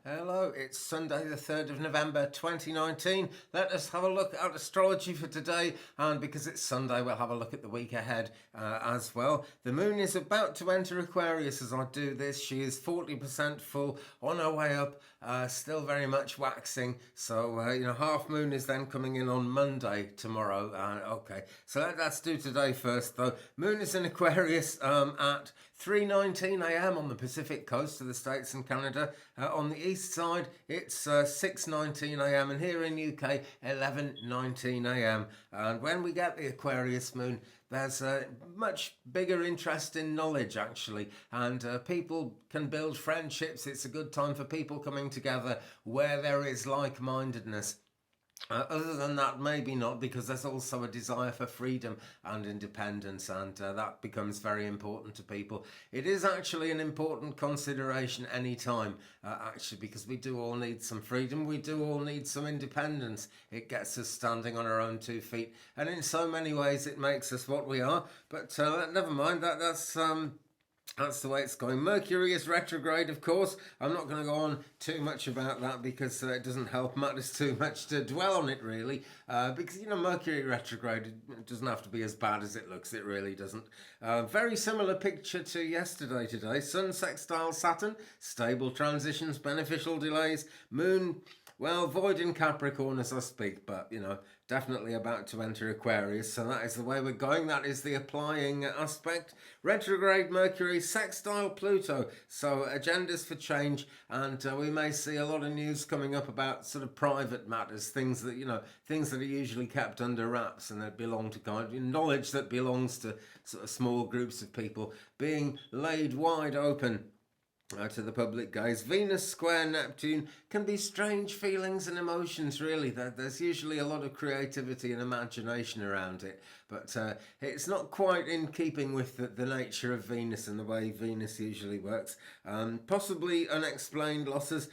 Hello, it's Sunday the 3rd of November 2019. Let us have a look at astrology for today, and because it's Sunday we'll have a look at the week ahead as well. The moon is about to enter Aquarius as I do this. She is 40% full on her way up, still very much waxing. So, half moon is then coming in on Monday tomorrow. Okay, so let's do today first though. Moon is in Aquarius at 3:19 a.m. on the Pacific coast of the States and Canada. On the east side, it's 6:19 a.m. and here in UK, 11:19 a.m. And when we get the Aquarius moon, there's a much bigger interest in knowledge actually, and people can build friendships. It's a good time for people coming together where there is like-mindedness. Other than that, maybe not, because there's also a desire for freedom and independence, and that becomes very important to people. It is actually an important consideration any time, actually, because we do all need some freedom. We do all need some independence. It gets us standing on our own 2 feet, and in so many ways it makes us what we are. But never mind, that's the way it's going. Mercury is retrograde, of course. I'm not going to go on too much about that because it doesn't help matters too much to dwell on it, really. Because, Mercury retrograde, it doesn't have to be as bad as it looks. It really doesn't. Very similar picture to yesterday today. Sun sextile Saturn, stable transitions, beneficial delays. Moon, well, void in Capricorn as I speak, but, definitely about to enter Aquarius. So that is the way we're going. That is the applying aspect. Retrograde Mercury, sextile Pluto. So agendas for change, and we may see a lot of news coming up about sort of private matters, things that are usually kept under wraps and that belong to knowledge that belongs to sort of small groups of people being laid wide open to the public gaze. Venus square Neptune can be strange feelings and emotions, really. There's usually a lot of creativity and imagination around it, but it's not quite in keeping with the nature of Venus and the way Venus usually works. Possibly unexplained losses.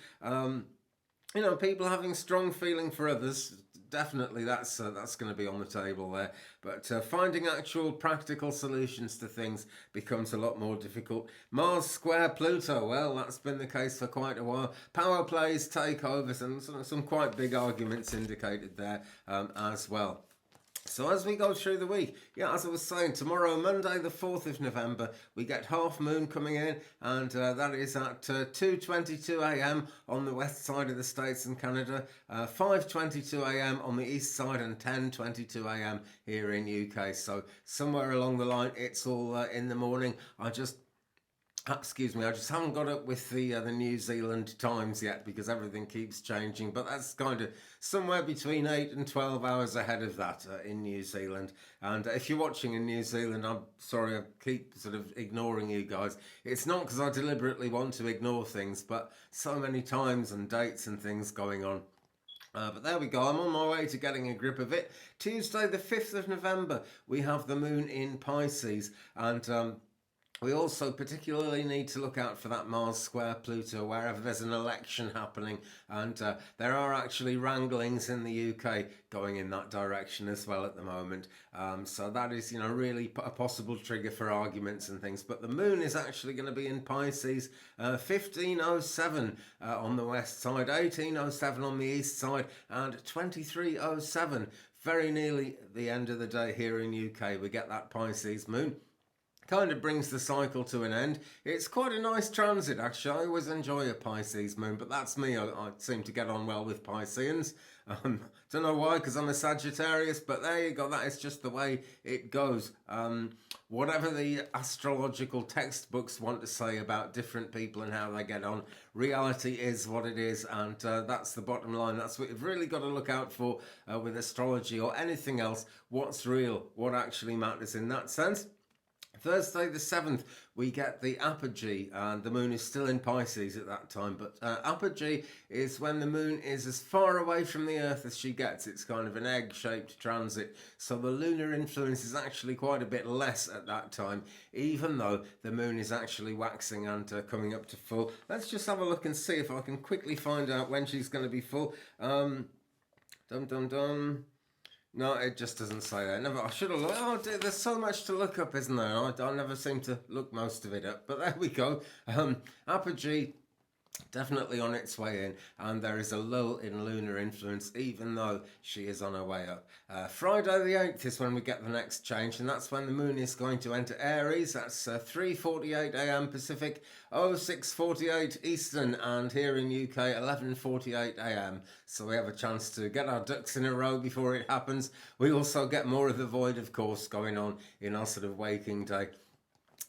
People having strong feeling for others. Definitely, that's going to be on the table there. But finding actual practical solutions to things becomes a lot more difficult. Mars square Pluto, well, that's been the case for quite a while. Power plays, takeovers, and some quite big arguments indicated there as well. So as we go through the week, as I was saying, tomorrow, Monday the 4th of November, we get half moon coming in, and that is at 2:22 a.m. on the west side of the States and Canada, 5:22 a.m. on the east side, and 10:22 a.m. here in UK. So somewhere along the line, it's all in the morning. I just haven't got up with the New Zealand times yet because everything keeps changing. But that's kind of somewhere between 8 and 12 hours ahead of that in New Zealand. And if you're watching in New Zealand, I'm sorry, I keep sort of ignoring you guys. It's not because I deliberately want to ignore things, but so many times and dates and things going on. But there we go, I'm on my way to getting a grip of it. Tuesday the 5th of November, we have the moon in Pisces, and we also particularly need to look out for that Mars square Pluto wherever there's an election happening, and there are actually wranglings in the UK going in that direction as well at the moment. So that is, really a possible trigger for arguments and things. But the moon is actually going to be in Pisces, 15:07 on the west side, 18:07 on the east side, and 23:07. Very nearly the end of the day here in UK, we get that Pisces moon. Kind of brings the cycle to an end. It's quite a nice transit, actually. I always enjoy a Pisces moon, but that's me. I seem to get on well with Pisceans. Don't know why, because I'm a Sagittarius, but there you go. That is just the way it goes. Whatever the astrological textbooks want to say about different people and how they get on, reality is what it is, and that's the bottom line. That's what you've really got to look out for with astrology or anything else. What's real? What actually matters in that sense? Thursday the 7th, we get the Apogee, and the moon is still in Pisces at that time, but Apogee is when the moon is as far away from the Earth as she gets. It's kind of an egg-shaped transit, so the lunar influence is actually quite a bit less at that time, even though the moon is actually waxing and coming up to full. Let's just have a look and see if I can quickly find out when she's going to be full. No, it just doesn't say that. I should have looked. Oh, dear, there's so much to look up, isn't there? I never seem to look most of it up. But there we go. Apogee definitely on its way in, and there is a lull in lunar influence even though she is on her way up. Friday the 8th is when we get the next change, and that's when the moon is going to enter Aries. That's 3:48 a.m. Pacific, 6:48 Eastern, and here in UK 11:48 a.m. So we have a chance to get our ducks in a row before it happens. We also get more of the void, of course, going on in our sort of waking day.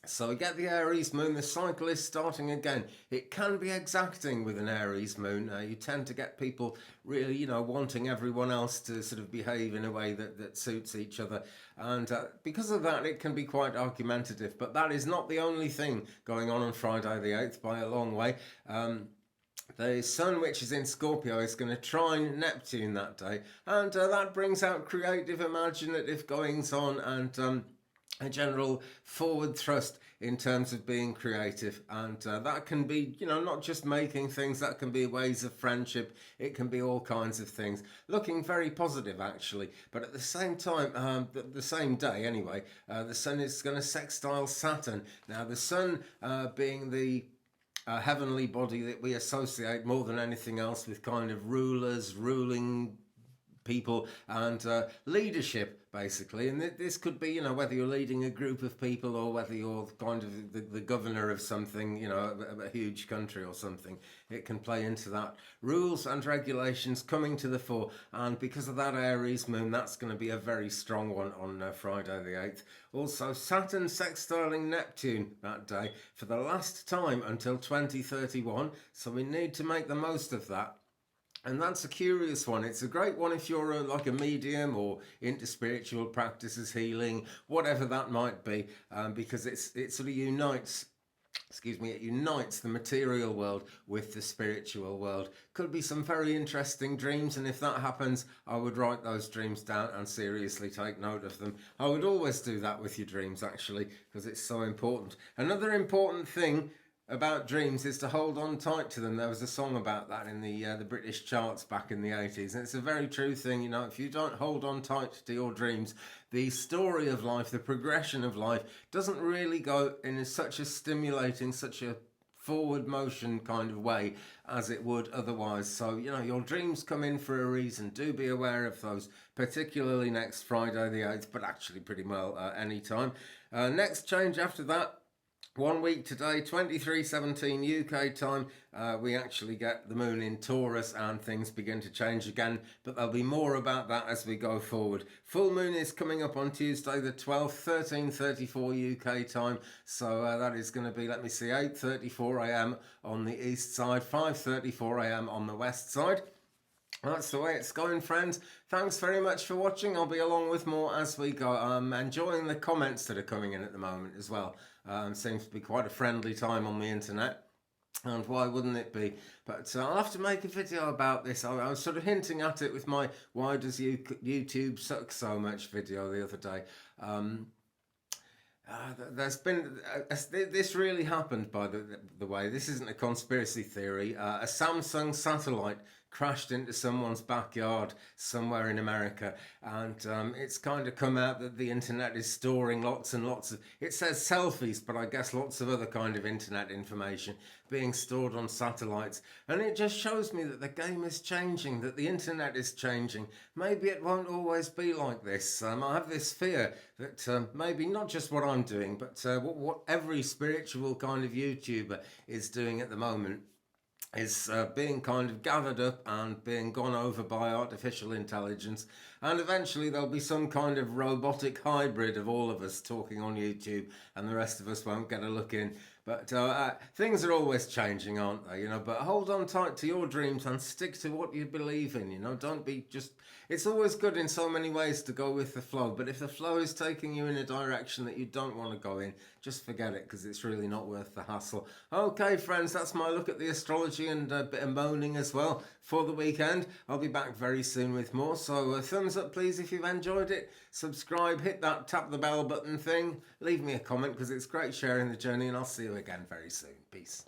So we get the Aries moon, the cycle is starting again. It can be exacting with an Aries moon. You tend to get people really, wanting everyone else to sort of behave in a way that suits each other. And because of that, it can be quite argumentative. But that is not the only thing going on Friday the 8th by a long way. The sun, which is in Scorpio, is going to trine Neptune that day. And that brings out creative, imaginative goings on and a general forward thrust in terms of being creative, and that can be not just making things, that can be ways of friendship, it can be all kinds of things, looking very positive actually. But at the same time, the same day anyway, the sun is going to sextile Saturn. Now the sun being the heavenly body that we associate more than anything else with kind of rulers, ruling people and leadership basically, and this could be whether you're leading a group of people or whether you're kind of the governor of something, a huge country or something. It can play into that. Rules and regulations coming to the fore, and because of that Aries moon, that's going to be a very strong one on Friday the 8th. Also Saturn sextiling Neptune that day for the last time until 2031, so we need to make the most of that. And that's a curious one. It's a great one if you're like a medium or into spiritual practices, healing, whatever that might be, because it sort of unites it unites the material world with the spiritual world. Could be some very interesting dreams, and if that happens, I would write those dreams down and seriously take note of them. I would always do that with your dreams actually, because it's so important. Another important thing about dreams is to hold on tight to them. There was a song about that in the British charts back in the 80s, and it's a very true thing. If you don't hold on tight to your dreams, the story of life, the progression of life doesn't really go in such a stimulating, such a forward motion kind of way as it would otherwise. So your dreams come in for a reason. Do be aware of those, particularly next Friday the 8th, but actually pretty well any time. Next change after that, 1 week today, 23:17 UK time, we actually get the moon in Taurus and things begin to change again, but there'll be more about that as we go forward. Full moon is coming up on Tuesday the 12th, 13:34 UK time, so that is going to be, 8:34 a.m. on the east side, 5:34 a.m. on the west side. That's the way it's going, friends. Thanks very much for watching. I'll be along with more as we go. I'm enjoying the comments that are coming in at the moment as well. Seems to be quite a friendly time on the internet, and why wouldn't it be? But I'll have to make a video about this. I was sort of hinting at it with my "Why Does YouTube Suck So Much" video the other day. There's been this really happened, by the way. This isn't a conspiracy theory. A Samsung satellite crashed into someone's backyard somewhere in America, and it's kind of come out that the internet is storing lots and lots of, it says selfies, but I guess lots of other kind of internet information being stored on satellites, and it just shows me that the game is changing, that the internet is changing. Maybe it won't always be like this. I have this fear that maybe not just what I'm doing, but what every spiritual kind of YouTuber is doing at the moment is being kind of gathered up and being gone over by artificial intelligence, and eventually there'll be some kind of robotic hybrid of all of us talking on YouTube, and the rest of us won't get a look in. But things are always changing, aren't they? But hold on tight to your dreams and stick to what you believe in. Don't be just, it's always good in so many ways to go with the flow, but if the flow is taking you in a direction that you don't want to go in, just forget it, because it's really not worth the hassle. Okay, friends, that's my look at the astrology and a bit of moaning as well for the weekend. I'll be back very soon with more, so thumbs up please if you've enjoyed it. Subscribe, hit that tap the bell button thing, leave me a comment, because it's great sharing the journey, and I'll see you again very soon. Peace.